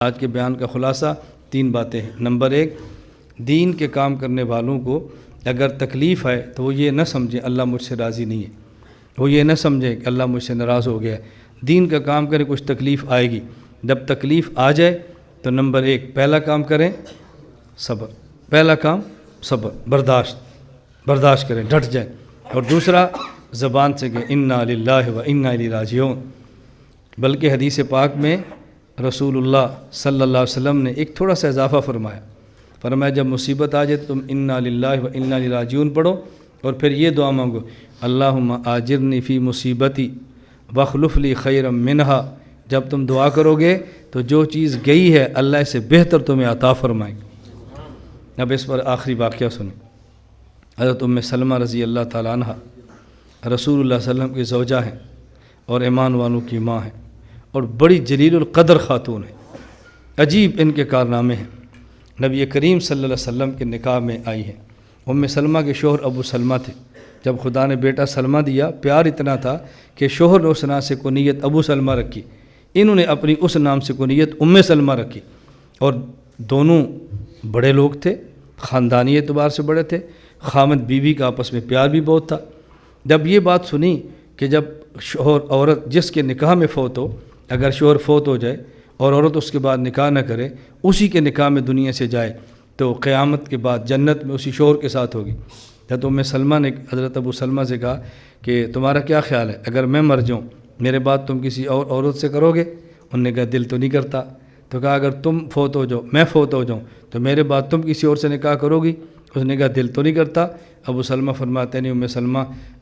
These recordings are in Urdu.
آج کے بیان کا خلاصہ 3 باتیں ہیں۔ نمبر 1، دین کے کام کرنے والوں کو اگر تکلیف ہے تو وہ یہ نہ سمجھیں اللہ مجھ سے راضی نہیں ہے، وہ یہ نہ سمجھیں کہ اللہ مجھ سے ناراض ہو گیا ہے۔ دین کا کام کریں، کچھ تکلیف آئے گی، جب تکلیف آ جائے تو نمبر 1 پہلا کام کریں صبر، پہلا کام صبر، برداشت کریں، ڈٹ جائیں۔ اور دوسرا زبان سے کہ انا للہ و انا الیہ راجعون۔ بلکہ حدیث پاک میں رسول اللہ صلی اللہ علیہ وسلم نے ایک تھوڑا سا اضافہ فرمایا جب مصیبت آ جائے تو تم انا للہ و انا الیہ راجعون پڑھو، اور پھر یہ دعا مانگو اللہم آجرنی فی مصیبتی واخلف لی خیرا منہا۔ جب تم دعا کرو گے تو جو چیز گئی ہے اللہ اس سے بہتر تمہیں عطا فرمائے گا۔ اب اس پر آخری واقعہ سنیں۔ حضرت سلمہ رضی اللہ تعالیٰ عنہ رسول اللہ صلی اللہ علیہ وسلم کی زوجہ ہیں اور ایمان والوں کی ماں ہیں، اور بڑی جلیل القدر خاتون ہیں، عجیب ان کے کارنامے ہیں۔ نبی کریم صلی اللہ علیہ وسلم کے نکاح میں آئی ہیں۔ سلمہ کے شوہر ابو سلمہ تھے۔ جب خدا نے بیٹا سلمہ دیا، پیار اتنا تھا کہ شوہر نے اس نام سے کنیت ابو سلمہ رکھی، انہوں نے اپنی اس نام سے کنیت سلمہ رکھی، اور دونوں بڑے لوگ تھے، خاندانی اعتبار سے بڑے تھے، خامد بیوی کا آپس میں پیار بھی بہت تھا۔ جب یہ بات سنی کہ جب شوہر عورت جس کے نکاح میں فوت ہو، اگر شوہر فوت ہو جائے اور عورت اس کے بعد نکاح نہ کرے، اسی کے نکاح میں دنیا سے جائے، تو قیامت کے بعد جنت میں اسی شوہر کے ساتھ ہوگی۔ حضرت سلمہ نے حضرت ابو سلمہ سے کہا کہ تمہارا کیا خیال ہے، اگر میں مر جاؤں میرے بعد تم کسی اور عورت سے کرو گے؟ انہوں نے کہا دل تو نہیں کرتا۔ تو کہا اگر تم فوت ہو جاؤ، میں فوت ہو جاؤں تو میرے بعد تم کسی اور سے نکاح کرو گی؟ اس نے کہا دل تو نہیں کرتا۔ ابو سلمہ فرماتے ہیں سلمہ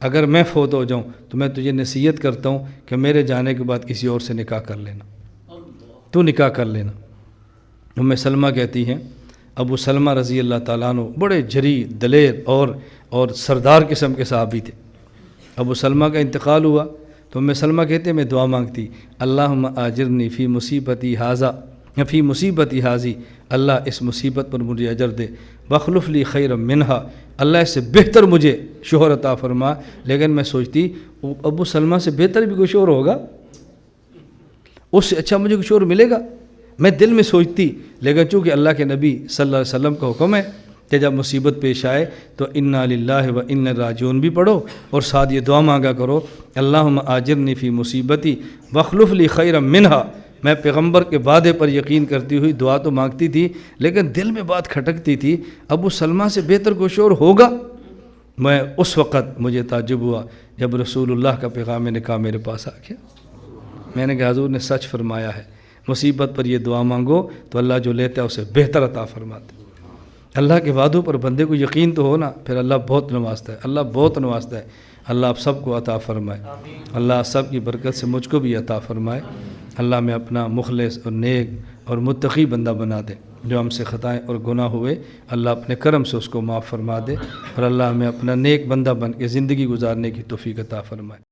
اگر میں فوت ہو جاؤں تو میں تجھے نصیحت کرتا ہوں کہ میرے جانے کے بعد کسی اور سے نکاح کر لینا، تو نکاح کر لینا۔ سلمہ کہتی ہیں ابو سلمہ رضی اللہ تعالیٰ عنہ بڑے جری دلیر اور سردار قسم کے صحابی تھے۔ ابو سلمہ کا انتقال ہوا تو سلمہ کہتے ہیں میں دعا مانگتی اللہم آجرنی فی مصیبتی حاضی، اللہ اس مصیبت پر مجھے اجر دے، واخلف لی خیرا منہا، اللہ اس سے بہتر مجھے شوہر عطا فرما۔ لیکن میں سوچتی ابو سلمہ سے بہتر بھی کوئی شوہر ہوگا، اس سے اچھا مجھے کوئی شوہر ملے گا؟ میں دل میں سوچتی، لیکن چونکہ اللہ کے نبی صلی اللہ علیہ وسلم کا حکم ہے کہ جب مصیبت پیش آئے تو انا للہ و انا راجعون بھی پڑھو، اور ساتھ یہ دعا مانگا کرو اللہم آجرنی فی مصیبتی واخلف لی خیرا منہا۔ میں پیغمبر کے وعدے پر یقین کرتی ہوئی دعا تو مانگتی تھی، لیکن دل میں بات کھٹکتی تھی ابو سلمہ سے بہتر کوئی شوہر ہوگا؟ میں اس وقت مجھے تعجب ہوا جب رسول اللہ کا پیغام نکاح میرے پاس آ گیا۔ میں نے کہا حضور نے سچ فرمایا ہے، مصیبت پر یہ دعا مانگو تو اللہ جو لیتا ہے اسے بہتر عطا فرماتا ہے۔ اللہ کے وعدوں پر بندے کو یقین تو ہو نا، پھر اللہ بہت نوازتا ہے، اللہ بہت نوازتا ہے۔ اللہ آپ سب کو عطا فرمائے، اللہ سب کی برکت سے مجھ کو بھی عطا فرمائے۔ اللہ میں اپنا مخلص اور نیک اور متقی بندہ بنا دے، جو ہم سے خطائیں اور گناہ ہوئے اللہ اپنے کرم سے اس کو معاف فرما دے، اور اللہ ہمیں اپنا نیک بندہ بن کے زندگی گزارنے کی توفیق عطا فرمائے۔